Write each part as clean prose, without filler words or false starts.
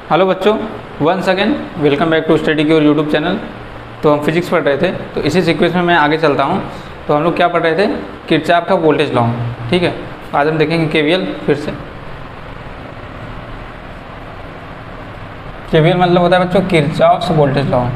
Hello बच्चों, once again welcome back to study cure YouTube channel. तो हम physics पढ़ रहे थे, तो इसी सीक्वेंस में मैं आगे चलता हूँ। तो हम लोग क्या पढ़ रहे थे? किरचॉफ का वोल्टेज लॉ। ठीक है, आज हम देखेंगे केवीएल। फिर से केवीएल मतलब होता है बच्चों किरचॉफ्स वोल्टेज लॉ।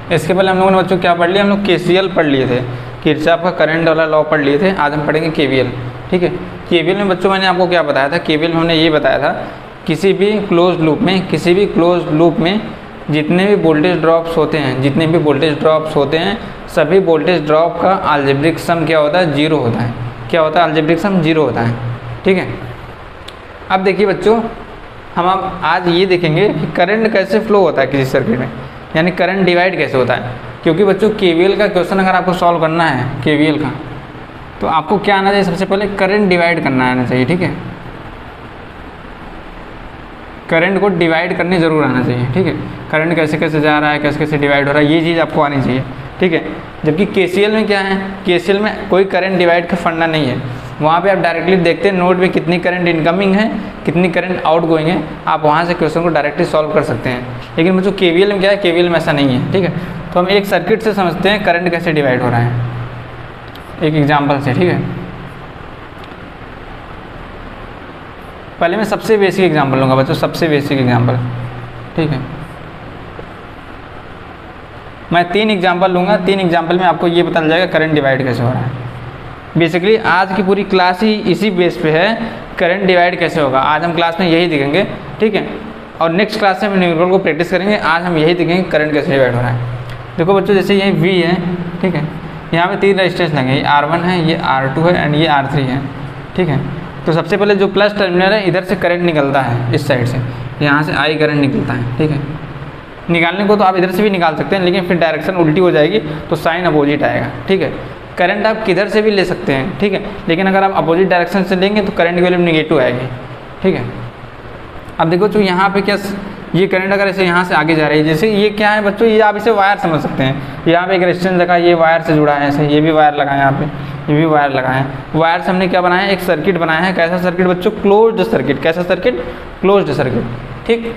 इसके पहले हम लोगों ने बच्चों क्या पढ़ लिया? हम लोग केसीएल पढ़ लिए थे, किरचॉफ का करंट वाला लॉ पढ़ लिए थे। आज हम पढ़ेंगे केवीएल। ठीक है, केवीएल में बच्चों मैंने आपको क्या बताया था? केवीएल में हमने ये बताया था किसी भी क्लोज लूप में जितने भी वोल्टेज ड्रॉप्स होते हैं सभी वोल्टेज ड्रॉप का अलजेब्रिक सम क्या होता है? जीरो होता है। क्या होता है? अलजेब्रिक सम जीरो होता है। ठीक है, अब देखिए बच्चों, हम अब आज ये देखेंगे कि करंट कैसे फ्लो होता है किसी सर्किट में, यानी करंट डिवाइड कैसे होता है। क्योंकि बच्चों केवीएल का क्वेश्चन अगर आपको सॉल्व करना है केवीएल का, तो आपको क्या आना चाहिए? सबसे पहले करंट डिवाइड करना आना चाहिए। ठीक है, करंट को डिवाइड करने ज़रूर आना चाहिए। ठीक है, करंट कैसे कैसे जा रहा है, कैसे कैसे डिवाइड हो रहा है, ये चीज़ आपको आनी चाहिए। ठीक है, जबकि केसीएल में क्या है? केसीएल में कोई करंट डिवाइड का फंडा नहीं है। वहाँ पे आप डायरेक्टली देखते हैं नोड में कितनी करंट इनकमिंग है, कितनी करंट आउट गोइंग है, आप वहाँ से क्वेश्चन को डायरेक्टली सॉल्व कर सकते हैं। लेकिन बच्चों केवीएल में क्या है? केवीएल में ऐसा नहीं है। ठीक है, तो हम एक सर्किट से समझते हैं करंट कैसे डिवाइड हो रहा है, एक एग्जाम्पल से। ठीक है, पहले मैं सबसे बेसिक एग्जाम्पल लूँगा बच्चों, सबसे बेसिक एग्जाम्पल। ठीक है, मैं 3 एग्जाम्पल लूँगा। 3 एग्जाम्पल में आपको ये पता चल जाएगा करंट डिवाइड कैसे हो रहा है। बेसिकली आज की पूरी क्लास ही इसी बेस पे है, करंट डिवाइड कैसे होगा। आज हम क्लास में यही देखेंगे। ठीक है, और नेक्स्ट क्लास में हम न्यूमेरिकल को प्रैक्टिस करेंगे। आज हम यही देखेंगे करंट कैसे डिवाइड हो रहा है। देखो बच्चों, जैसे ये V है। ठीक है, यहाँ पे 3 रेजिस्टेंस लगे, ये R1 है, ये R2 है एंड ये R3 है। ठीक है, तो सबसे पहले जो प्लस टर्मिनल है, इधर से करंट निकलता है, इस साइड से यहाँ से I करंट निकलता है। ठीक है, निकालने को तो आप इधर से भी निकाल सकते हैं, लेकिन फिर डायरेक्शन उल्टी हो जाएगी तो साइन अपोजिट आएगा। ठीक है, करंट आप किधर से भी ले सकते हैं। ठीक है, लेकिन अगर आप अपोजिट डायरेक्शन से लेंगे तो करंट की वैल्यू नेगेटिव आएगी। ठीक है, अब देखो तो यहाँ पे क्या, ये करंट अगर ऐसे यहाँ से आगे जा रही है, जैसे ये क्या है बच्चों, ये आप इसे वायर समझ सकते हैं। यहाँ पे एक रेजिस्टेंस लगा, ये वायर से जुड़ा है, ऐसे ये भी वायर लगा है, यहाँ पे ये भी वायर लगा है। वायर से हमने क्या बनाया? एक सर्किट बनाया है। कैसा सर्किट बच्चों? Closed circuit. कैसा सर्किट? Closed circuit. ठीक,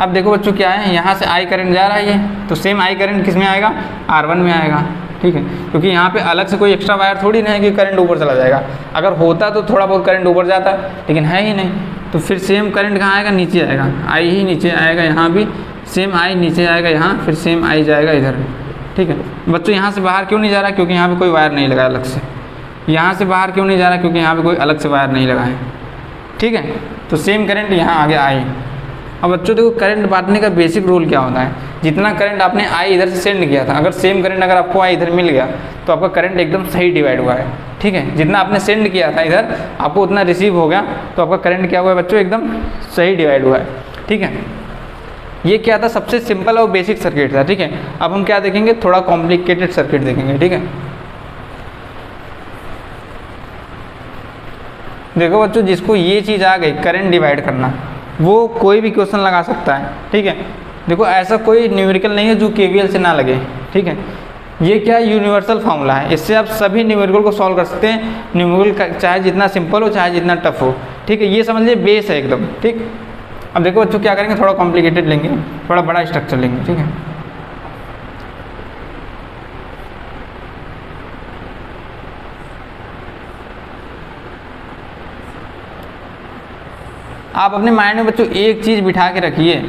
अब देखो बच्चों क्या है, यहाँ से I करंट जा रहा है ये, तो सेम I करंट किस में आएगा? R1 में आएगा। ठीक है, क्योंकि यहाँ पे अलग से कोई एक्स्ट्रा वायर थोड़ी ना है कि करंट ऊपर चला जाएगा। अगर होता तो थोड़ा बहुत करंट ऊपर जाता, लेकिन है ही नहीं। तो फिर सेम करंट कहाँ आएगा? नीचे आएगा। I ही नीचे आएगा, यहाँ भी सेम I नीचे आएगा, यहाँ फिर सेम I जाएगा इधर। ठीक है बच्चों, यहाँ से बाहर क्यों नहीं जा रहा? क्योंकि यहाँ पे कोई वायर नहीं लगा अलग से। यहाँ से बाहर क्यों नहीं जा रहा? क्योंकि यहाँ पे कोई अलग से वायर नहीं लगा है। ठीक है, तो सेम करंट यहाँ आगे I। अब बच्चों देखो, करंट बांटने का बेसिक रूल क्या होता है? जितना करंट आपने I इधर से सेंड किया था, अगर सेम करंट अगर आपको I इधर मिल गया तो आपका करंट एकदम सही डिवाइड हुआ है। ठीक है, जितना आपने सेंड किया था इधर, आपको उतना रिसीव हो गया, तो आपका करंट क्या हुआ है बच्चों? एकदम सही डिवाइड हुआ है। ठीक है, ये क्या था? सबसे सिंपल और बेसिक सर्किट था। ठीक है, अब हम क्या देखेंगे? थोड़ा कॉम्प्लिकेटेड सर्किट देखेंगे। ठीक है, देखो बच्चों, जिसको ये चीज़ आ गई करंट डिवाइड करना, वो कोई भी क्वेश्चन लगा सकता है। ठीक है, देखो ऐसा कोई न्यूमेरिकल नहीं है जो केवीएल से ना लगे। ठीक है, ये क्या है? यूनिवर्सल फार्मूला है, इससे आप सभी न्यूमेरिकल को सॉल्व कर सकते हैं। न्यूमेरिकल चाहे जितना सिंपल हो, चाहे जितना टफ हो। ठीक है, ये समझ लीजिए बेस है एकदम। ठीक, अब देखो बच्चों क्या करेंगे? थोड़ा कॉम्प्लिकेटेड लेंगे, थोड़ा बड़ा स्ट्रक्चर लेंगे। ठीक है, आप अपने माइंड में बच्चों एक चीज़ बिठा के रखिए,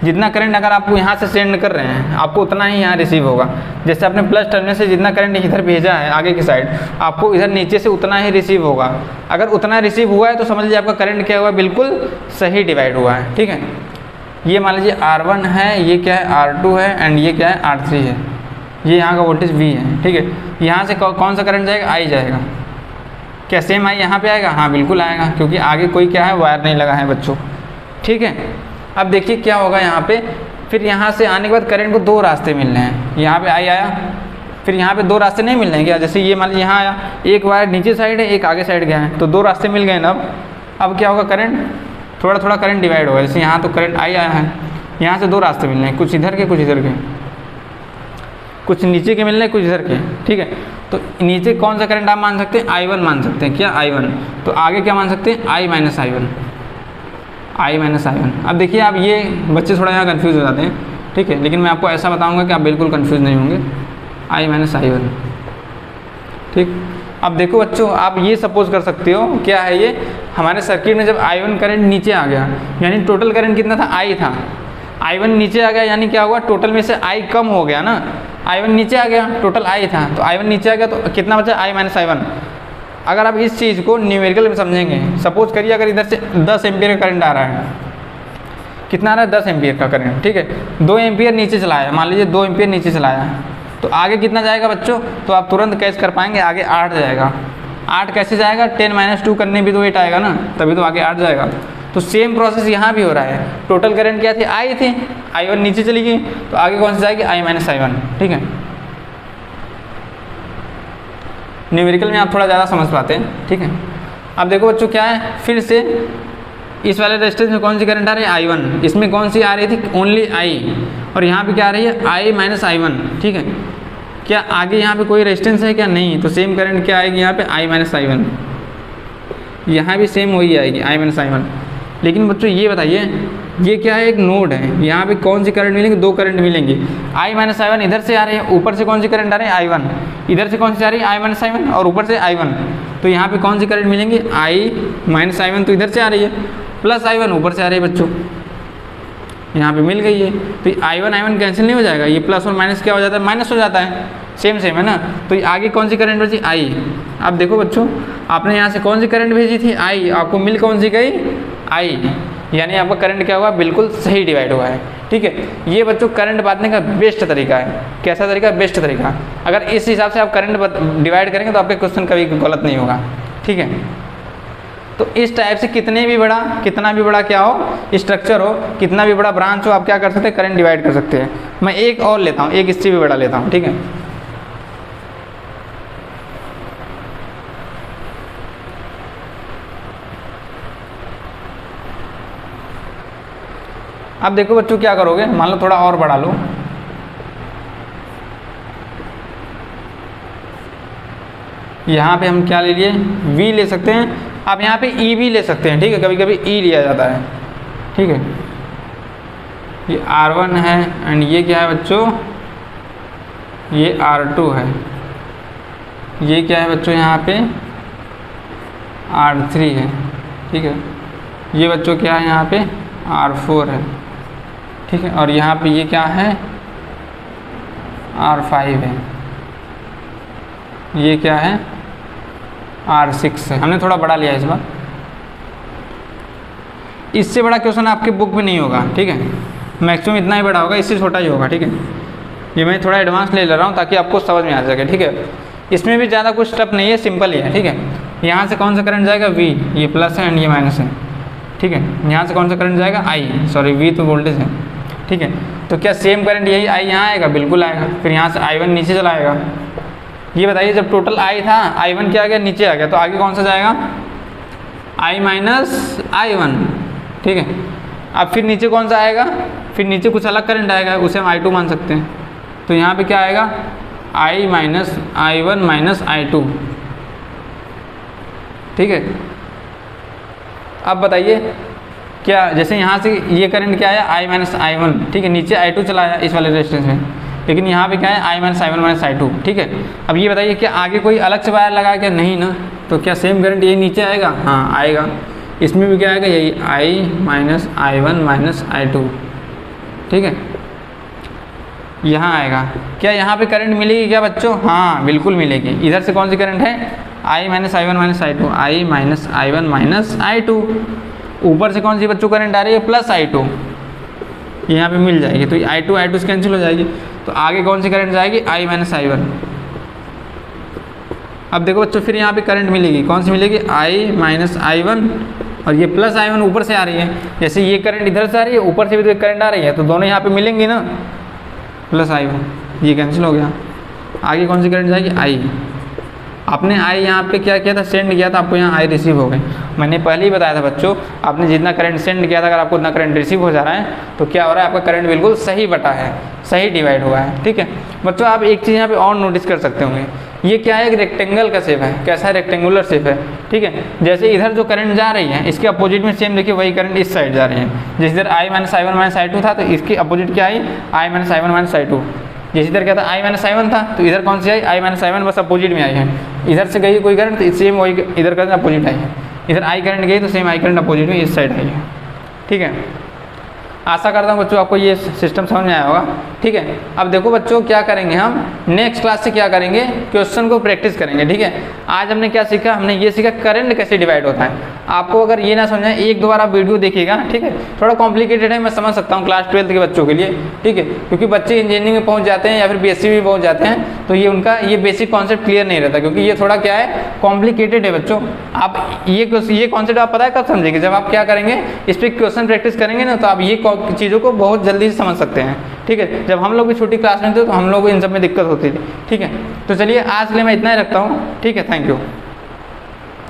जितना करंट अगर आपको यहाँ से सेंड कर रहे हैं, आपको उतना ही यहाँ रिसीव होगा। जैसे आपने प्लस टर्मिनल से जितना करंट इधर भेजा है आगे की साइड, आपको इधर नीचे से उतना ही रिसीव होगा। अगर उतना रिसीव हुआ है तो समझ लीजिए आपका करंट क्या हुआ? बिल्कुल सही डिवाइड हुआ है। ठीक है, ये मान लीजिए R1 है, ये क्या है? R2 है एंड ये क्या है? R3 है। ये यहाँ का वोल्टेज V है। ठीक है, यहाँ से कौन सा करंट जाएगा? I जाएगा। क्या सेम I यहाँ पे आएगा? हाँ बिल्कुल आएगा, क्योंकि आगे कोई क्या है? वायर नहीं लगा है बच्चों। ठीक है, अब देखिए क्या होगा यहाँ पे। फिर यहाँ से आने के बाद करंट को 2 रास्ते मिल रहे हैं। यहाँ पे I आया, फिर यहाँ पे 2 रास्ते नहीं मिल रहे हैं क्या? जैसे ये मान लीजिए यहाँ आया, एक वायर नीचे साइड है, एक आगे साइड गया है, तो 2 रास्ते मिल गए ना। अब क्या होगा? करंट थोड़ा थोड़ा करंट डिवाइड होगा। जैसे यहाँ तो करंट I आया है, यहाँ से 2 रास्ते मिल रहे हैं, कुछ इधर के कुछ इधर के। कुछ नीचे के मिल रहे हैं, कुछ इधर के, ठीक है। तो नीचे कौन सा करंट आप मान सकते हैं, I1 मान सकते हैं, क्या I1। तो आगे क्या मान सकते हैं, I minus I1, I minus I1। अब देखिए आप ये बच्चे थोड़ा यहाँ कन्फ्यूज़ हो जाते हैं, ठीक है, लेकिन मैं आपको ऐसा बताऊँगा कि आप बिल्कुल कन्फ्यूज़ नहीं होंगे, I माइनस I1, ठीक। अब देखो बच्चों, आप ये सपोज कर सकते हो, क्या है ये, हमारे सर्किट में जब I1 करंट नीचे आ गया, यानी टोटल करंट कितना था, I था, I1 नीचे आ गया, यानी क्या हुआ, टोटल में से I कम हो गया ना, I1 नीचे आ गया, टोटल I था, तो I1 नीचे आ गया तो कितना बचा, I माइनस I1। अगर आप इस चीज़ को न्यूमेरिकल में समझेंगे, सपोज करिए अगर इधर से 10 एम्पियर का करंट आ रहा है, कितना आ रहा है, 10 एम्पियर का करंट, ठीक है, 2 एम्पियर नीचे चलाया, मान लीजिए 2 एम्पियर नीचे चलाया, तो आगे कितना जाएगा बच्चों, तो आप तुरंत कैच कर पाएंगे, आगे 8 जाएगा। 8 कैसे जाएगा, 10 माइनस 2 करने भी तो 8 आएगा ना, तभी तो आगे 8 जाएगा। तो सेम प्रोसेस यहाँ भी हो रहा है, टोटल करंट क्या थी, I थी, I1 नीचे चली गई, तो आगे कौन सी जाएगी, I माइनस I1, ठीक है। न्यूमेरिकल में आप थोड़ा ज़्यादा समझ पाते हैं, ठीक है। अब देखो बच्चों क्या है, फिर से इस वाले रेजिस्टेंस में कौन सी करंट आ रही है, I1, इसमें कौन सी आ रही थी, ओनली I, और यहाँ पे क्या आ रही है, I माइनस I1, ठीक है। क्या आगे यहाँ पे कोई रेजिस्टेंस है क्या, नहीं, तो सेम करंट क्या आएगी यहाँ पे, I माइनस I1, यहाँ भी सेम वही आएगी, I माइनस I1। लेकिन बच्चों ये बताइए, ये क्या है, एक नोड है, यहाँ पे कौन सी करंट मिलेंगी, 2 करंट मिलेंगी, I माइनस I1 इधर से आ रही है, ऊपर से कौन सी करंट आ रही है, I1, इधर से कौन सी आ रही है, I माइनस I1, और ऊपर से I1, तो यहाँ पे कौन सी करंट मिलेंगी, I माइनस I1 तो इधर से आ रही है, प्लस I1 ऊपर से आ रही है बच्चों, यहाँ पे मिल गई है। तो I1 कैंसिल नहीं हो जाएगा, ये प्लस और माइनस क्या हो जाता है, माइनस हो जाता है, सेम है ना। तो आगे कौन सी करंट बची, I। अब देखो बच्चों, आपने यहाँ से कौन सी करंट भेजी थी, I, आपको मिल कौन सी गई, I, यानी आपका करंट क्या हुआ, बिल्कुल सही डिवाइड हुआ है, ठीक है। ये बच्चों करंट बांटने का बेस्ट तरीका है। कैसा तरीका, बेस्ट तरीका। अगर इस हिसाब से आप करंट डिवाइड करेंगे तो आपके क्वेश्चन कभी गलत नहीं होगा, ठीक है। तो इस टाइप से कितना भी बड़ा क्या हो, स्ट्रक्चर हो, कितना भी बड़ा ब्रांच हो, आप क्या कर सकते हैं, करंट डिवाइड कर सकते हैं। मैं एक और लेता हूँ, एक इससे भी बड़ा लेता हूँ, ठीक है। अब देखो बच्चों क्या करोगे, मान लो थोड़ा और बढ़ा लो, यहाँ पे हम क्या ले लिए, V ले सकते हैं, आप यहाँ पे E भी ले सकते हैं, ठीक है, कभी कभी E लिया जाता है, ठीक है। ये R1 है, एंड ये क्या है बच्चों, ये R2 है, ये क्या है बच्चों, यहाँ पे R3 है, ठीक है। ये बच्चों क्या है, यहाँ पे R4 है, ठीक है, और यहाँ पे ये क्या है, R5 है, ये क्या है, R6 है। हमने थोड़ा बड़ा लिया इस बार, इससे बड़ा क्वेश्चन आपके बुक में नहीं होगा, ठीक है, मैक्सिमम इतना ही बड़ा होगा, इससे छोटा ही होगा, ठीक है। ये मैं थोड़ा एडवांस ले रहा हूँ ताकि आपको समझ में आ सके, ठीक है। इसमें भी ज़्यादा कुछ टफ नहीं है, सिंपल ही है, ठीक है। यहाँ से कौन सा करंट जाएगा, V, ये प्लस है एंड ये माइनस है, ठीक है। यहाँ से कौन सा करंट जाएगा, I, सॉरी V तो वोल्टेज है, ठीक है। तो क्या सेम करंट यही I यहाँ आएगा, बिल्कुल आएगा। फिर यहाँ से I1 नीचे चला आएगा। ये बताइए, जब टोटल I था, I1 क्या आ गया, नीचे आ गया, तो आगे कौन सा जाएगा, I माइनस I1, ठीक है। अब फिर नीचे कौन सा आएगा, फिर नीचे कुछ अलग करंट आएगा, उसे हम I2 मान सकते हैं। तो यहाँ पे क्या आएगा, I minus I1 minus I2, ठीक है। अब बताइए, क्या जैसे यहाँ से ये करंट क्या आया, I माइनस I1, ठीक है, नीचे I2 चला आया इस वाले रेजिस्टेंस में, लेकिन यहाँ पे क्या है, I minus I1 minus I2, ठीक है। अब ये बताइए, क्या आगे कोई अलग से वायर लगा क्या, नहीं ना, तो क्या सेम करंट यही नीचे आएगा, हाँ आएगा। इसमें भी क्या आएगा, यही I minus I1 minus I2, ठीक है, यहाँ आएगा। क्या यहाँ पे करंट मिलेगी क्या बच्चों, हाँ बिल्कुल मिलेगी। इधर से कौन सी करंट है, I minus I1 minus I2, I minus I1 minus I2। ऊपर से कौन सी बच्चों करंट आ रही है, प्लस I2, यहाँ पे मिल जाएगी, तो I2 से कैंसिल हो जाएगी। तो आगे कौन सी करंट जाएगी, I माइनस I1। अब देखो बच्चों, फिर यहाँ पे करंट मिलेगी, कौन सी मिलेगी, I माइनस I1, और ये प्लस I1 ऊपर से आ रही है। जैसे ये करंट इधर से आ रही है, ऊपर से भी तो एक करंट आ रही है, तो दोनों यहाँ पे मिलेंगी ना, प्लस I1, ये कैंसिल हो गया। आगे कौन सी करंट जाएगी, I, आपने आई यहाँ पे क्या किया था, सेंड किया था, आपको यहाँ आई रिसीव हो गई। मैंने पहले ही बताया था बच्चों, आपने जितना करंट सेंड किया था अगर आपको उतना करंट रिसीव हो जा रहा है तो क्या हो रहा है, आपका करंट बिल्कुल सही बटा है, सही डिवाइड हुआ है। ठीक है बच्चों, आप एक चीज़ यहाँ पे और नोटिस कर सकते होंगे, ये क्या है, एक रेक्टेंगल का शेप है। कैसा है, रेक्टेंगुलर शेप है। ठीक है, जैसे इधर जो करंट जा रही है इसके अपोजिट में सेम देखिए वही करंट इस साइड जा रही है। जैसे इधर I minus I one minus I two था तो इसके अपोजिट क्या I, I minus I one minus I two. जैसे इधर क्या था, आई माइनस आई वन था तो इधर कौन सी आई, आई माइनस आई वन, बस अपोजिट में आई है। इधर से गई कोई करंट तो सेम वही इधर करंट अपोजिट आई है। इधर आई करंट गई तो सेम आई करंट अपोजिट में इस साइड आई है। ठीक है, आशा करता हूँ बच्चों आपको ये सिस्टम समझ में आया होगा। ठीक है, अब देखो बच्चों क्या करेंगे, हम नेक्स्ट क्लास से क्या करेंगे, क्वेश्चन को प्रैक्टिस करेंगे। ठीक है, आज हमने क्या सीखा, हमने ये सीखा करंट कैसे डिवाइड होता है। आपको अगर ये ना समझाए, एक दो बार आप वीडियो देखिएगा। ठीक है, थोड़ा कॉम्प्लिकेटेड है, मैं समझ सकता हूँ क्लास 12 के बच्चों के लिए। ठीक है, क्योंकि बच्चे इंजीनियरिंग में पहुँच जाते हैं या फिर BSc में पहुँच जाते हैं तो ये उनका ये बेसिक कॉन्सेप्ट क्लियर नहीं रहता, क्योंकि ये थोड़ा क्या है, कॉम्प्लिकेटेड है बच्चों। आप ये कॉन्सेप्ट आप पता है कब समझेंगे, जब आप क्या करेंगे, इस पर क्वेश्चन प्रैक्टिस करेंगे ना, तो आप ये चीज़ों को बहुत जल्दी से समझ सकते हैं। ठीक है, जब हम लोग भी छोटी क्लास में थे तो हम लोग को इन सब में दिक्कत होती थी। ठीक है, तो चलिए आज के लिए मैं इतना ही रखता हूँ। ठीक है, थैंक यू।